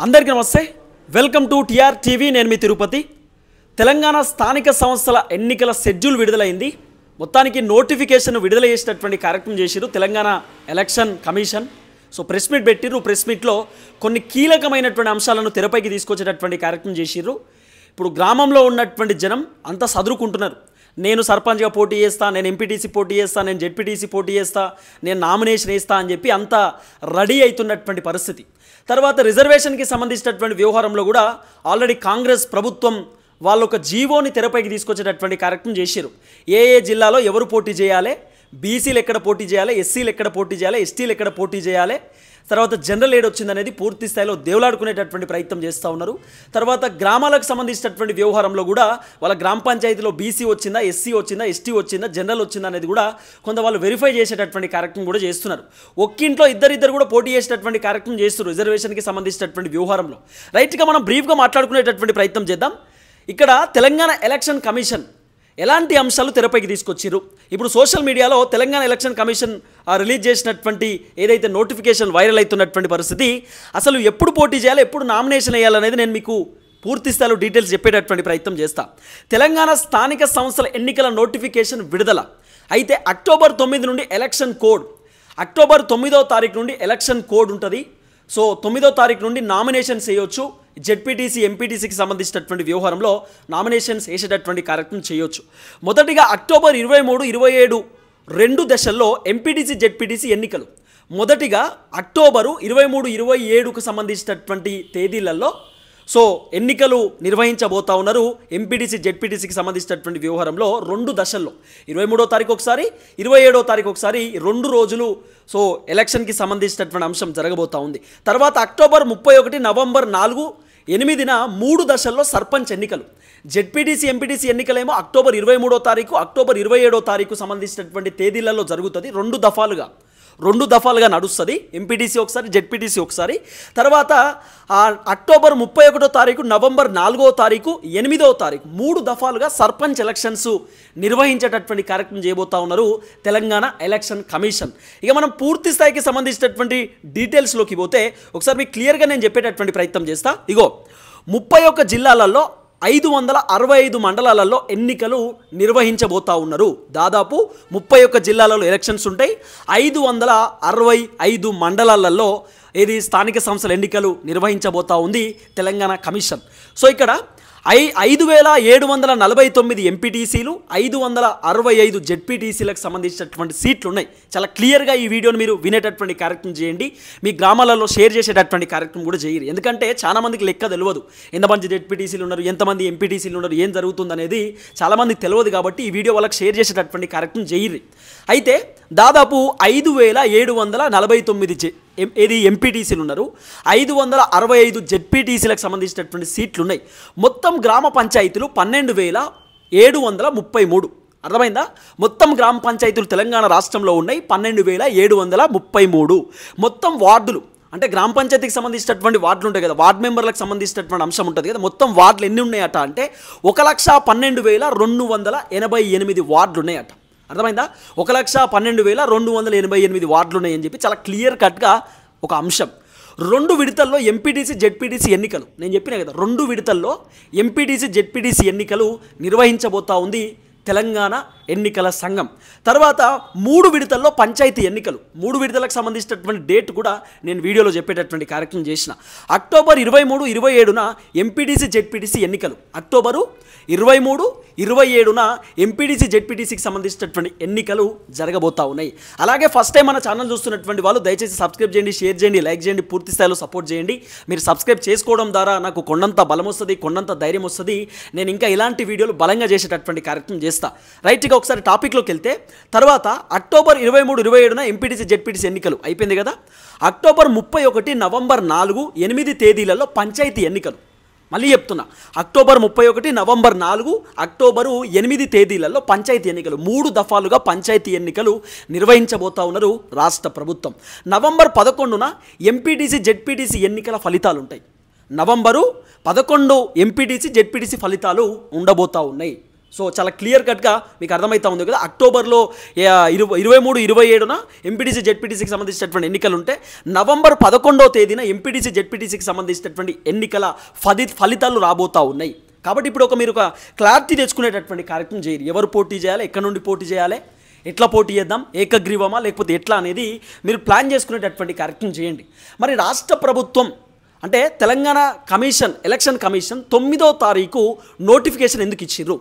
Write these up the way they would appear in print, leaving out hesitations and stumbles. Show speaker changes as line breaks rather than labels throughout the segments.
అందరికీ నమస్తే. Welcome to TR TV. నేను మీ తిరుపతి. తెలంగాణ స్థానిక సంస్థల ఎన్నికల షెడ్యూల్ విడుదలైంది. మొత్తానికి నోటిఫికేషన్ విడుదల చేసేటటువంటి కార్యక్రమం చేసిరు Telangana election commission. So press meet పెట్టిరు. ప్రెస్ మీట్లో కొన్ని కీలకమైనటువంటి అంశాలను తెరపైకి తీసుకొచ్చేటటువంటి కార్యక్రమం చేసిరు. ఇప్పుడు గ్రామంలో ఉన్నటువంటి జనం అంతా సదురుకుంటున్నారు. నేను సర్పంచ్గా పోటీ చేస్తా, నేను ఎంపీటీసీ పోటీ చేస్తా, నేను జెడ్పీటీసీ పోటీ చేస్తా, నేను నామినేషన్ వేస్తా అని చెప్పి అంతా రెడీ అవుతున్నటువంటి పరిస్థితి. తర్వాత రిజర్వేషన్కి సంబంధించినటువంటి వ్యవహారంలో కూడా ఆల్రెడీ కాంగ్రెస్ ప్రభుత్వం వాళ్ళు ఒక జీవోని తెరపైకి తీసుకొచ్చేటటువంటి కార్యక్రమం చేశారు. ఏ జిల్లాలో ఎవరు పోటీ చేయాలి, బీసీలు ఎక్కడ పోటీ చేయాలి, ఎస్సీలు ఎక్కడ పోటీ చేయాలి, ఎస్టీలు ఎక్కడ పోటీ చేయాలి, తర్వాత జనరల్ ఏడ్ వచ్చిందనేది పూర్తి స్థాయిలో దేవులాడుకునేటటువంటి ప్రయత్నం చేస్తూ ఉన్నారు. తర్వాత గ్రామాలకు సంబంధించినటువంటి వ్యవహారంలో కూడా వాళ్ళ గ్రామ పంచాయతీలో బీసీ వచ్చిందా, ఎస్సీ వచ్చిందా, ఎస్టీ వచ్చిందా, జనరల్ వచ్చిందా అనేది కూడా కొంత వాళ్ళు వెరిఫై చేసేటటువంటి కార్యక్రమం కూడా చేస్తున్నారు. ఒక్కింట్లో ఇద్దరు కూడా పోటీ చేసేటటువంటి కార్యక్రమం చేస్తున్నారు రిజర్వేషన్కి సంబంధించినటువంటి వ్యవహారంలో. రైట్గా మనం బ్రీఫ్గా మాట్లాడుకునేటటువంటి ప్రయత్నం చేద్దాం. ఇక్కడ తెలంగాణ ఎలక్షన్ కమిషన్ ఎలాంటి అంశాలు తెరపైకి తీసుకొచ్చిర్రు. ఇప్పుడు సోషల్ మీడియాలో తెలంగాణ ఎలక్షన్ కమిషన్ రిలీజ్ చేసినటువంటి ఏదైతే నోటిఫికేషన్ వైరల్ అవుతున్నటువంటి పరిస్థితి, అసలు ఎప్పుడు పోటీ చేయాలి, ఎప్పుడు నామినేషన్ వేయాలనేది నేను మీకు పూర్తి స్థాయిలో డీటెయిల్స్ చెప్పేటటువంటి ప్రయత్నం చేస్తా. తెలంగాణ స్థానిక సంస్థల ఎన్నికల నోటిఫికేషన్ విడుదల అయితే అక్టోబర్ 9 నుండి ఎలక్షన్ కోడ్, అక్టోబర్ 9వ తారీఖు నుండి ఎలక్షన్ కోడ్ ఉంటుంది. సో 9వ తారీఖు నుండి నామినేషన్స్ వేయొచ్చు. జెడ్పీటీసీ ఎంపీటీసీకి సంబంధించినటువంటి వ్యవహారంలో నామినేషన్స్ వేసేటటువంటి కార్యక్రమం చేయొచ్చు. మొదటిగా అక్టోబర్ 23, 27 రెండు దశల్లో ఎంపీటీసీ జెడ్పీటీసీ ఎన్నికలు. మొదటిగా అక్టోబరు 23, 27కు సంబంధించినటువంటి తేదీలలో సో ఎన్నికలు నిర్వహించబోతా ఉన్నారు. ఎంపీటీసీ జెడ్పీటీసీకి సంబంధించినటువంటి వ్యవహారంలో రెండు దశల్లో 23వ తారీఖు ఒకసారి, 27వ తారీఖు ఒకసారి, 2 రోజులు సో ఎలక్షన్కి సంబంధించినటువంటి అంశం జరగబోతూ ఉంది. తర్వాత అక్టోబర్ 31, నవంబర్ 4, 8న 3 దశల్లో సర్పంచ్ ఎన్నికలు. జెడ్పీటీసీ ఎంపీటీసీ ఎన్నికలేమో అక్టోబర్ 23వ తారీఖు, అక్టోబర్ 27వ తారీఖు సంబంధించినటువంటి తేదీలలో జరుగుతుంది. రెండు దఫాలుగా నడుస్తుంది. ఎంపీటీసీ ఒకసారి, జెడ్పీటీసీ ఒకసారి. తర్వాత అక్టోబర్ 31వ తారీఖు, నవంబర్ 4వ తారీఖు, 8వ తారీఖు 3 దఫాలుగా సర్పంచ్ ఎలక్షన్స్ నిర్వహించేటటువంటి కార్యక్రమం చేయబోతా ఉన్నారు తెలంగాణ ఎలక్షన్ కమిషన్. ఇక మనం పూర్తి స్థాయికి సంబంధించినటువంటి డీటెయిల్స్లోకి పోతే ఒకసారి మీకు క్లియర్గా నేను చెప్పేటటువంటి ప్రయత్నం చేస్తా. ఇగో 31 జిల్లాలలో 565 మండలాలలో ఎన్నికలు నిర్వహించబోతా ఉన్నారు. దాదాపు 31 జిల్లాలలో ఎలక్షన్స్ ఉంటాయి. 565 మండలాలలో ఇది స్థానిక సంస్థల ఎన్నికలు నిర్వహించబోతా ఉంది తెలంగాణ కమిషన్. సో ఇక్కడ 5749 ఎంపీటీసీలు, 565 జెడ్పీటీసీలకు సంబంధించినటువంటి సీట్లు ఉన్నాయి. చాలా క్లియర్గా ఈ వీడియోని మీరు వినేటటువంటి కార్యక్రమం చేయండి. మీ గ్రామాలలో షేర్ చేసేటటువంటి కార్యక్రమం కూడా చేయరు. ఎందుకంటే చాలామందికి లెక్క తెలియదు. ఎంతమంది జెడ్పీటీసీలు ఉన్నారు, ఎంతమంది ఎంపీటీసీలు ఉన్నారు, ఏం జరుగుతుంది అనేది చాలామందికి తెలియదు. కాబట్టి ఈ వీడియో వాళ్ళకి షేర్ చేసేటటువంటి కార్యక్రమం చేయరు. అయితే దాదాపు 5749 ఏది ఎంపీటీసీలు ఉన్నారు, 565 జెడ్పీటీసీలకు సంబంధించినటువంటి సీట్లు ఉన్నాయి. మొత్తం గ్రామ పంచాయతీలు 12,733. అర్థమైందా? మొత్తం గ్రామ పంచాయతీలు తెలంగాణ రాష్ట్రంలో ఉన్నాయి 12,733. మొత్తం వార్డులు అంటే గ్రామ పంచాయతీకి సంబంధించినటువంటి వార్డులు ఉంటాయి కదా, వార్డు మెంబర్లకు సంబంధించినటువంటి అంశం ఉంటుంది కదా. మొత్తం వార్డులు ఎన్ని ఉన్నాయట అంటే 1,12,288 వార్డులు ఉన్నాయట. అర్థమైందా? 1,12,288 వార్డులు ఉన్నాయని చెప్పి చాలా క్లియర్ కట్గా ఒక అంశం. 2 విడతల్లో ఎంపీటీసీ జెడ్పీటీసీ ఎన్నికలు, నేను చెప్పినా కదా, 2 విడతల్లో ఎంపీటీసీ జెడ్పీటీసీ ఎన్నికలు నిర్వహించబోతా ఉంది తెలంగాణ ఎన్నికల సంఘం. తర్వాత 3 విడతల్లో పంచాయతీ ఎన్నికలు. 3 విడతలకు సంబంధించినటువంటి డేట్ కూడా నేను వీడియోలో చెప్పేటటువంటి కార్యక్రమం చేసిన. అక్టోబర్ 23, 27న ఎంపీటీసీ జెడ్పీటీసీ ఎన్నికలు. అక్టోబరు 23, 27న ఎంపీటీసీ జెడ్పీటీసీకి సంబంధించినటువంటి ఎన్నికలు జరగబోతా ఉన్నాయి. అలాగే ఫస్ట్ టైం మన ఛానల్ చూస్తున్నటువంటి వాళ్ళు దయచేసి సబ్స్క్రైబ్ చేయండి, షేర్ చేయండి, లైక్ చేయండి, పూర్తి స్థాయిలో సపోర్ట్ చేయండి. మీరు సబ్స్క్రైబ్ చేసుకోవడం ద్వారా నాకు కొండంత బలం వస్తుంది, కొండంత ధైర్యం వస్తుంది. నేను ఇంకా ఇలాంటి వీడియోలు బలంగా చేసేటటువంటి కార్యక్రమం చేస్తాను. రైట్గా ఒకసారి టాపిక్లోకి వెళ్తే, తర్వాత అక్టోబర్ 23, 27న ఎంపీటీసీ జెడ్పీటీసీ ఎన్నికలు అయిపోయింది కదా. అక్టోబర్ 31, నవంబర్ 4, 8 తేదీలలో పంచాయతీ ఎన్నికలు. మళ్ళీ చెప్తున్నా, అక్టోబర్ 31, నవంబర్ 4, అక్టోబరు 8 తేదీలలో పంచాయతీ ఎన్నికలు. 3 దఫాలుగా పంచాయతీ ఎన్నికలు నిర్వహించబోతా ఉన్నారు రాష్ట్ర ప్రభుత్వం. నవంబర్ 11న ఎంపీటీసీ జెడ్పీటీసీ ఎన్నికల ఫలితాలు ఉంటాయి. నవంబరు 11 ఎంపీటీసీ జెడ్పీటీసీ ఫలితాలు ఉండబోతా ఉన్నాయి. సో చాలా క్లియర్ కట్గా మీకు అర్థమవుతా ఉంది కదా. అక్టోబర్లో 23-27న ఎంపీటీసీ జెడ్పీటీసీకి సంబంధించినటువంటి ఎన్నికలు ఉంటే నవంబర్ 11వ తేదీన ఎంపీటీసీ జెడ్పీటీసీకి సంబంధించినటువంటి ఎన్నికల ఫలితాలు రాబోతూ ఉన్నాయి. కాబట్టి ఇప్పుడు మీరు ఒక క్లారిటీ తెచ్చుకునేటటువంటి కార్యక్రమం చేయాలి. ఎవరు పోటీ చేయాలి, ఎక్కడి నుండి పోటీ చేయాలి, ఎట్లా పోటీ చేద్దాం, ఏకగ్రీవమా లేకపోతే ఎట్లా అనేది మీరు ప్లాన్ చేసుకునేటటువంటి కార్యక్రమం చేయండి. మరి రాష్ట్ర ప్రభుత్వం అంటే తెలంగాణ ఎలక్షన్ కమిషన్ 9వ తారీఖు నోటిఫికేషన్ ఎందుకు ఇచ్చిర్రు?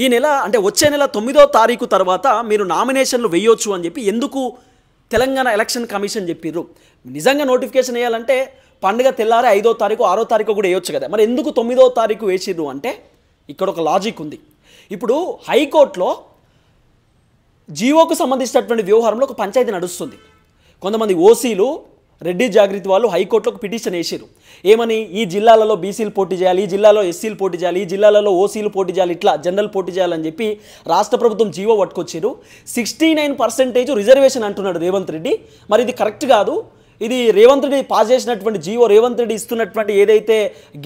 ఈ నెల అంటే వచ్చే నెల 9వ తారీఖు తర్వాత మీరు నామినేషన్లు వేయొచ్చు అని చెప్పి ఎందుకు తెలంగాణ ఎలక్షన్ కమిషన్ చెప్పిర్రు? నిజంగా నోటిఫికేషన్ వేయాలంటే పండుగ తెల్లారే 5వ తారీఖు 6వ తారీఖు కూడా వేయొచ్చు కదా. మరి ఎందుకు 9వ తారీఖు వేసిర్రు అంటే ఇక్కడ ఒక లాజిక్ ఉంది. ఇప్పుడు హైకోర్టులో జీవోకు సంబంధించినటువంటి వ్యవహారంలో ఒక పంచాయతీ నడుస్తుంది. కొంతమంది ఓసీలు రెడ్డి జాగృతి వాళ్ళు హైకోర్టులో ఒక పిటిషన్ వేసారు. ఏమని, ఈ జిల్లాలలో బీసీలు పోటీ చేయాలి, ఈ జిల్లాలో ఎస్సీలు పోటీ చేయాలి, ఈ జిల్లాలలో ఓసీలు పోటీ చేయాలి, ఇట్లా జనరల్ పోటీ చేయాలని చెప్పి రాష్ట్ర ప్రభుత్వం జీవో పట్టుకొచ్చారు. 69% రిజర్వేషన్ అంటున్నాడు రేవంత్ రెడ్డి. మరి ఇది కరెక్ట్ కాదు. ఇది రేవంత్ రెడ్డి పాస్ చేసినటువంటి జీవో, రేవంత్ రెడ్డి ఇస్తున్నటువంటి ఏదైతే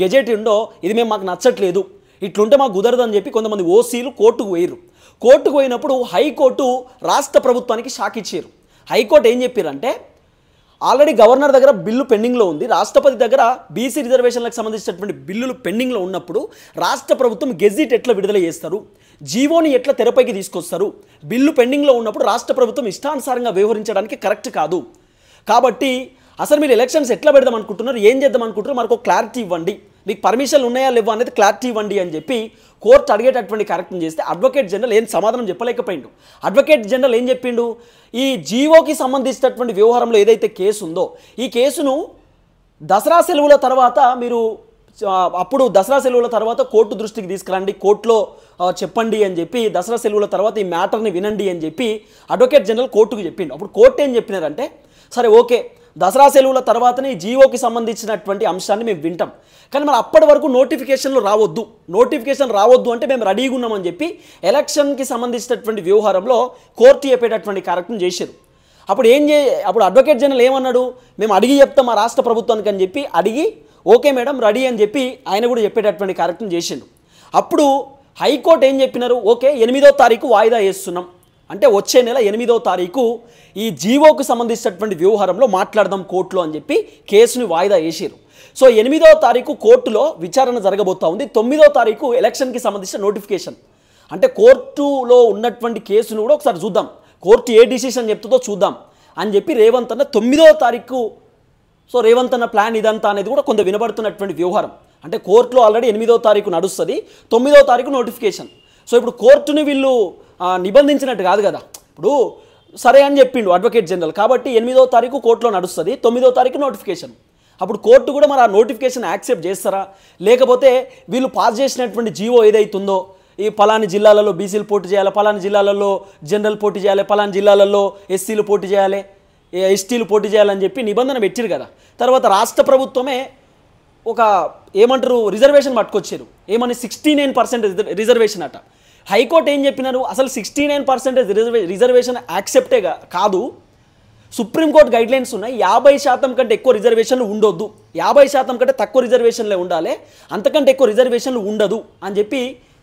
గెజెట్ ఉందో ఇది మాకు నచ్చట్లేదు, ఇట్లుంటే మాకు కుదరదు అని చెప్పి కొంతమంది ఓసీలు కోర్టుకు పోయారు. కోర్టుకు పోయినప్పుడు హైకోర్టు రాష్ట్ర ప్రభుత్వానికి షాక్ ఇచ్చారు. హైకోర్టు ఏం చెప్పారంటే, ఆల్రెడీ గవర్నర్ దగ్గర బిల్లు పెండింగ్లో ఉంది, రాష్ట్రపతి దగ్గర బీసీ రిజర్వేషన్లకు సంబంధించినటువంటి బిల్లులు పెండింగ్లో ఉన్నప్పుడు రాష్ట్ర ప్రభుత్వం గెజిట్ ఎట్లా విడుదల చేస్తారు, జీవోని ఎట్లా తెరపైకి తీసుకొస్తారు, బిల్లు పెండింగ్లో ఉన్నప్పుడు రాష్ట్ర ప్రభుత్వం ఇష్టానుసారంగా వ్యవహరించడానికి కరెక్ట్ కాదు. కాబట్టి అసలు మీరు ఎలక్షన్స్ ఎట్లా పెడదాం అనుకుంటున్నారు, ఏం చేద్దాం అనుకుంటున్నారు, మనకు క్లారిటీ ఇవ్వండి, మీకు పర్మిషన్లు ఉన్నాయా లేవా అనేది క్లారిటీ ఇవ్వండి అని చెప్పి కోర్టు అడిగేటటువంటి కార్యక్రమం చేస్తే అడ్వకేట్ జనరల్ ఏం సమాధానం చెప్పలేకపోయిండు. అడ్వకేట్ జనరల్ ఏం చెప్పిండు, ఈ జీవోకి సంబంధించినటువంటి వ్యవహారంలో ఏదైతే కేసు ఉందో ఈ కేసును దసరా సెలవుల తర్వాత మీరు అప్పుడు దసరా సెలవుల తర్వాత కోర్టు దృష్టికి తీసుకురండి, కోర్టులో చెప్పండి అని చెప్పి దసరా సెలవుల తర్వాత ఈ మ్యాటర్ని వినండి అని చెప్పి అడ్వకేట్ జనరల్ కోర్టుకు చెప్పిండు. అప్పుడు కోర్టు ఏం చెప్పినారంటే, సరే ఓకే దసరా సెలవుల తర్వాతనే ఈ జీవోకి సంబంధించినటువంటి అంశాన్ని మేము వింటాం, కానీ మరి అప్పటి వరకు నోటిఫికేషన్ రావద్దు అంటే మేము రెడీగా ఉన్నామని చెప్పి ఎలక్షన్కి సంబంధించినటువంటి వ్యవహారంలో కోర్టు చెప్పేటటువంటి కార్యక్రమం చేశారు. అప్పుడు అడ్వకేట్ జనరల్ ఏమన్నాడు, మేము అడిగి చెప్తాం మా రాష్ట్ర ప్రభుత్వానికి అని చెప్పి అడిగి ఓకే మేడం రెడీ అని చెప్పి ఆయన కూడా చెప్పేటటువంటి కార్యక్రమం చేసిండు. అప్పుడు హైకోర్టు ఏం చెప్పినారు, ఓకే 8వ తారీఖు వాయిదా వేస్తున్నాం, అంటే వచ్చే నెల 8వ తారీఖు ఈ జీవోకు సంబంధించినటువంటి వ్యవహారంలో మాట్లాడదాం కోర్టులో అని చెప్పి కేసుని వాయిదా వేసారు. సో 8వ తారీఖు కోర్టులో విచారణ జరగబోతా ఉంది. 9వ తారీఖు ఎలక్షన్కి సంబంధించిన నోటిఫికేషన్. అంటే కోర్టులో ఉన్నటువంటి కేసును కూడా ఒకసారి చూద్దాం, కోర్టు ఏ డిసిషన్ చెప్తుందో చూద్దాం అని చెప్పి రేవంత్ అన్న 9వ తారీఖు. సో రేవంత్ అన్న ప్లాన్ ఇదంతా అనేది కూడా కొంత వినబడుతున్నటువంటి వ్యవహారం. అంటే కోర్టులో ఆల్రెడీ 8వ తారీఖు నడుస్తుంది, 9వ తారీఖు నోటిఫికేషన్. సో ఇప్పుడు కోర్టుని వీళ్ళు నిబంధించినట్టు కాదు కదా. ఇప్పుడు సరే అని చెప్పిండు అడ్వకేట్ జనరల్, కాబట్టి 8వ తారీఖు కోర్టులో నడుస్తుంది, 9వ తారీఖు నోటిఫికేషన్. అప్పుడు కోర్టు కూడా మరి ఆ నోటిఫికేషన్ యాక్సెప్ట్ చేస్తారా, లేకపోతే వీళ్ళు పాస్ చేసినటువంటి జీవో ఏదైతుందో ఈ పలాని జిల్లాలలో బీసీలు పోటీ చేయాలి, పలాని జిల్లాలలో జనరల్ పోటీ చేయాలి, పలాని జిల్లాలలో ఎస్సీలు పోటీ చేయాలి, ఎస్టీలు పోటీ చేయాలని చెప్పి నిబంధన పెట్టారు కదా. తర్వాత రాష్ట్ర ప్రభుత్వమే ఒక ఏమంటారు రిజర్వేషన్ పట్టుకొచ్చారు, ఏమని 69% రిజర్వేషన్ అట. హైకోర్టు ఏం చెప్పినారు, అసలు 69% రిజర్వేషన్ యాక్సెప్టే కాదు, సుప్రీంకోర్టు గైడ్లైన్స్ ఉన్నాయి, 50% కంటే ఎక్కువ రిజర్వేషన్లు ఉండొద్దు, 50% కంటే తక్కువ రిజర్వేషన్లే ఉండాలి, అంతకంటే ఎక్కువ రిజర్వేషన్లు ఉండదు అని చెప్పి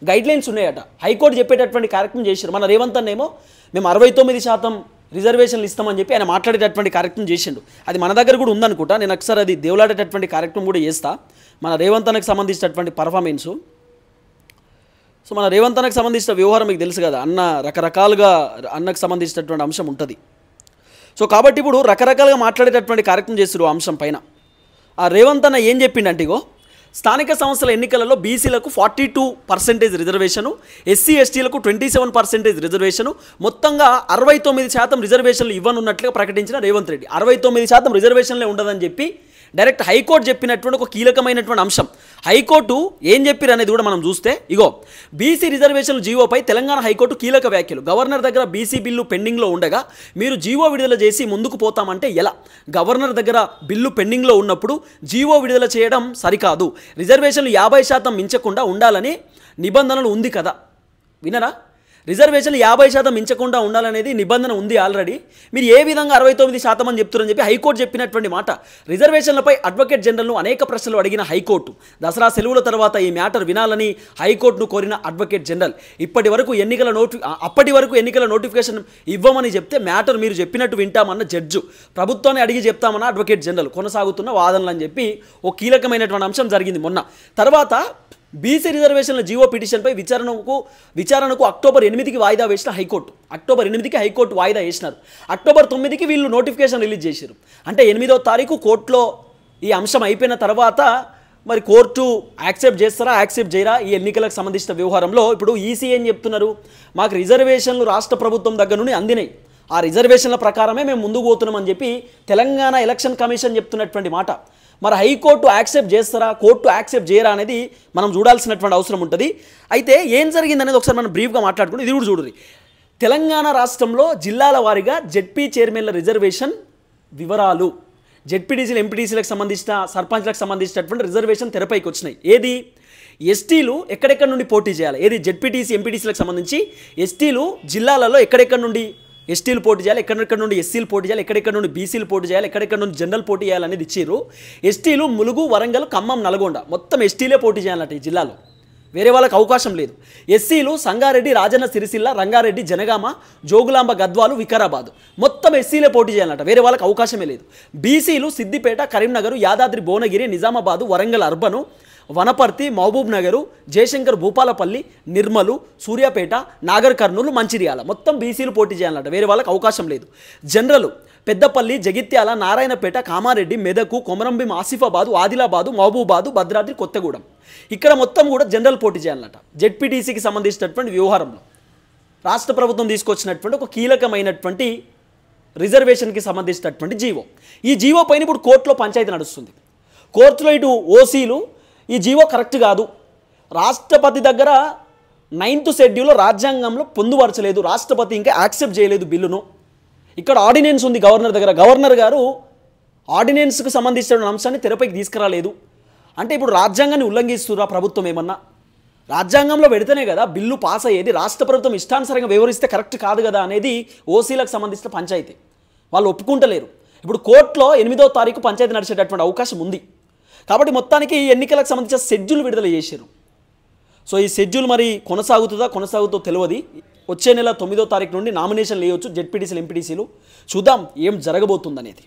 గైడ్లైన్స్ ఉన్నాయట. హైకోర్టు చెప్పేటటువంటి కార్యక్రమం చేశారు. మన రేవంత్ అన్నేమో మేము 69% రిజర్వేషన్లు ఇస్తామని చెప్పి ఆయన మాట్లాడేటటువంటి కార్యక్రమం చేసిండు. అది మన దగ్గర కూడా ఉందనుకుంటా, నేను ఒకసారి అది దేవులాడేటటువంటి కార్యక్రమం కూడా చేస్తా. మన రేవంత్ అన్నకు సంబంధించినటువంటి పర్ఫార్మెన్సు. సో మన రేవంత్ అన్నకు సంబంధించిన వ్యవహారం మీకు తెలుసు కదా, అన్న రకరకాలుగా అన్నకు సంబంధించినటువంటి అంశం ఉంటుంది. సో కాబట్టి ఇప్పుడు రకరకాలుగా మాట్లాడేటటువంటి కార్యక్రమం చేస్తారు ఆ అంశం పైన. ఆ రేవంత్ అన్న ఏం చెప్పిండంటే, ఇగో స్థానిక సంస్థల ఎన్నికలలో బీసీలకు 42% రిజర్వేషను, ఎస్సీ ఎస్టీలకు 27% రిజర్వేషను, మొత్తంగా 69% రిజర్వేషన్లు ఇవ్వనున్నట్లుగా ప్రకటించిన రేవంత్ రెడ్డి. 69% రిజర్వేషన్లే ఉండదని చెప్పి డైరెక్ట్ హైకోర్టు చెప్పినటువంటి ఒక కీలకమైనటువంటి అంశం. హైకోర్టు ఏం చెప్పారు అనేది కూడా మనం చూస్తే, ఇగో బీసీ రిజర్వేషన్లు జీవోపై తెలంగాణ హైకోర్టు కీలక వ్యాఖ్యలు. గవర్నర్ దగ్గర బీసీ బిల్లు పెండింగ్లో ఉండగా మీరు జీవో విడుదల చేసి ముందుకు పోతామంటే ఎలా? గవర్నర్ దగ్గర బిల్లు పెండింగ్లో ఉన్నప్పుడు జీవో విడుదల చేయడం సరికాదు, రిజర్వేషన్లు 50% మించకుండా ఉండాలని నిబంధనలు ఉంది కదా. వినరా? రిజర్వేషన్లు 50% మించకుండా ఉండాలనేది నిబంధన ఉంది ఆల్రెడీ. మీరు ఏ విధంగా 69% అని చెప్తున్నారని చెప్పి హైకోర్టు చెప్పినటువంటి మాట. రిజర్వేషన్లపై అడ్వకేట్ జనరల్ను అనేక ప్రశ్నలు అడిగిన హైకోర్టు దసరా సెలవుల తర్వాత ఈ మ్యాటర్ వినాలని హైకోర్టును కోరిన అడ్వకేట్ జనరల్ అప్పటి వరకు ఎన్నికల నోటిఫికేషన్ ఇవ్వమని చెప్తే మ్యాటర్ మీరు చెప్పినట్టు వింటామన్న జడ్జు, ప్రభుత్వాన్ని అడిగి చెప్తామన్న అడ్వకేట్ జనరల్ కొనసాగుతున్న వాదనలు అని చెప్పి ఓ కీలకమైనటువంటి అంశం జరిగింది మొన్న. తర్వాత బీసీ రిజర్వేషన్ల జీవో పిటిషన్పై విచారణకు అక్టోబర్ 8కి వాయిదా వేసిన హైకోర్టు. అక్టోబర్ 8కి హైకోర్టు వాయిదా వేసినారు. అక్టోబర్ 9కి వీళ్ళు నోటిఫికేషన్ రిలీజ్ చేశారు. అంటే 8వ తారీఖు కోర్టులో ఈ అంశం అయిపోయిన తర్వాత మరి కోర్టు యాక్సెప్ట్ చేస్తారా యాక్సెప్ట్ చేయరా ఈ ఎన్నికలకు సంబంధించిన వ్యవహారంలో ఇప్పుడు ఈసీ ఏం చెప్తున్నారు, మాకు రిజర్వేషన్లు రాష్ట్ర ప్రభుత్వం దగ్గర నుండి అందినాయి, ఆ రిజర్వేషన్ల ప్రకారమే మేము ముందుకు పోతున్నామని చెప్పి తెలంగాణ ఎలక్షన్ కమిషన్ చెప్తున్నటువంటి మాట. మరి హైకోర్టు యాక్సెప్ట్ చేస్తారా కోర్టు యాక్సెప్ట్ చేయరా అనేది మనం చూడాల్సినటువంటి అవసరం ఉంటుంది. అయితే ఏం జరిగిందనేది ఒకసారి మనం బ్రీఫ్గా మాట్లాడుకుంటే ఇది కూడా చూడండి. తెలంగాణ రాష్ట్రంలో జిల్లాల వారీగా జెడ్పీ చైర్మన్ల రిజర్వేషన్ వివరాలు, జెడ్పీటీసీలు ఎంపీటీసీలకు సంబంధించిన సర్పంచ్లకు సంబంధించినటువంటి రిజర్వేషన్ తెరపైకి వచ్చినాయి. ఏది ఎస్టీలు ఎక్కడెక్కడ నుండి పోటీ చేయాలి, ఏది జెడ్పీటీసీ ఎంపీటీసీలకు సంబంధించి ఎస్టీలు జిల్లాలలో ఎక్కడెక్కడ నుండి ఎస్టీలు పోటీ చేయాలి, ఎక్కడెక్కడ నుండి ఎస్సీలు పోటీ చేయాలి, ఎక్కడెక్కడ నుండి బీసీలు పోటీ చేయాలి, ఎక్కడెక్కడ నుండి జనరల్ పోటీ చేయాలనేది ఇచ్చారు. ఎస్టీలు ములుగు, వరంగల్, ఖమ్మం, నల్గొండ మొత్తం ఎస్టీలే పోటీ చేయాలన్నట్టు ఈ జిల్లాలో, వేరే వాళ్ళకి అవకాశం లేదు. ఎస్సీలు సంగారెడ్డి, రాజన్న సిరిసిల్ల, రంగారెడ్డి, జనగామ, జోగులాంబ, గద్వాలు, వికారాబాద్ మొత్తం ఎస్సీలే పోటీ చేయాలన్నట, వేరే వాళ్ళకి అవకాశమే లేదు. బీసీలు సిద్దిపేట, కరీంనగర్, యాదాద్రి, భువనగిరి, నిజామాబాదు, వరంగల్ అర్బను, వనపర్తి, మహబూబ్ నగరు, జయశంకర్, భూపాలపల్లి, నిర్మలు, సూర్యాపేట, నాగర్ కర్నూలు, మంచిర్యాల మొత్తం బీసీలు పోటీ చేయాలన్నట, వేరే వాళ్ళకి అవకాశం లేదు. జనరల్ పెద్దపల్లి, జగిత్యాల, నారాయణపేట, కామారెడ్డి, మెదకు, కొమరంభీం, ఆసిఫాబాదు, ఆదిలాబాదు, మహబూబాదు, భద్రాద్రి, కొత్తగూడెం ఇక్కడ మొత్తం కూడా జనరల్ పోటీ చేయాలన్నట. జెడ్పీటీసీకి సంబంధించినటువంటి వ్యవహారంలో రాష్ట్ర ప్రభుత్వం తీసుకొచ్చినటువంటి ఒక కీలకమైనటువంటి రిజర్వేషన్కి సంబంధించినటువంటి జీవో. ఈ జీవో పైన ఇప్పుడు కోర్టులో పంచాయతీ నడుస్తుంది. కోర్టులో ఇటు ఓసీలు ఈ జీవో కరెక్ట్ కాదు, రాష్ట్రపతి దగ్గర 9th షెడ్యూల్లో రాజ్యాంగంలో పొందుపరచలేదు, రాష్ట్రపతి ఇంకా యాక్సెప్ట్ చేయలేదు బిల్లును, ఇక్కడ ఆర్డినెన్స్ ఉంది గవర్నర్ దగ్గర, గవర్నర్ గారు ఆర్డినెన్స్కు సంబంధించిన అంశాన్ని తెరపైకి తీసుకురాలేదు అంటే ఇప్పుడు రాజ్యాంగాన్ని ఉల్లంఘిస్తురా ప్రభుత్వం ఏమన్నా? రాజ్యాంగంలో పెడితేనే కదా బిల్లు పాస్ అయ్యేది, రాష్ట్ర ప్రభుత్వం ఇష్టానుసారంగా వ్యవహరిస్తే కరెక్ట్ కాదు కదా అనేది ఓసీలకు సంబంధించిన పంచాయతీ, వాళ్ళు ఒప్పుకుంటలేరు. ఇప్పుడు కోర్టులో 8వ తారీఖు పంచాయతీ నడిచేటటువంటి అవకాశం ఉంది. కాబట్టి మొత్తానికి ఎన్నికలకు సంబంధించిన షెడ్యూల్ విడుదల చేశారు. సో ఈ షెడ్యూల్ మరి కొనసాగుతో తెలియదు. వచ్చే నెల 9వ తారీఖు నుండి నామినేషన్లు వేయవచ్చు జెడ్పీటీసీలు ఎంపీటీసీలు. చూద్దాం ఏం జరగబోతుందనేది.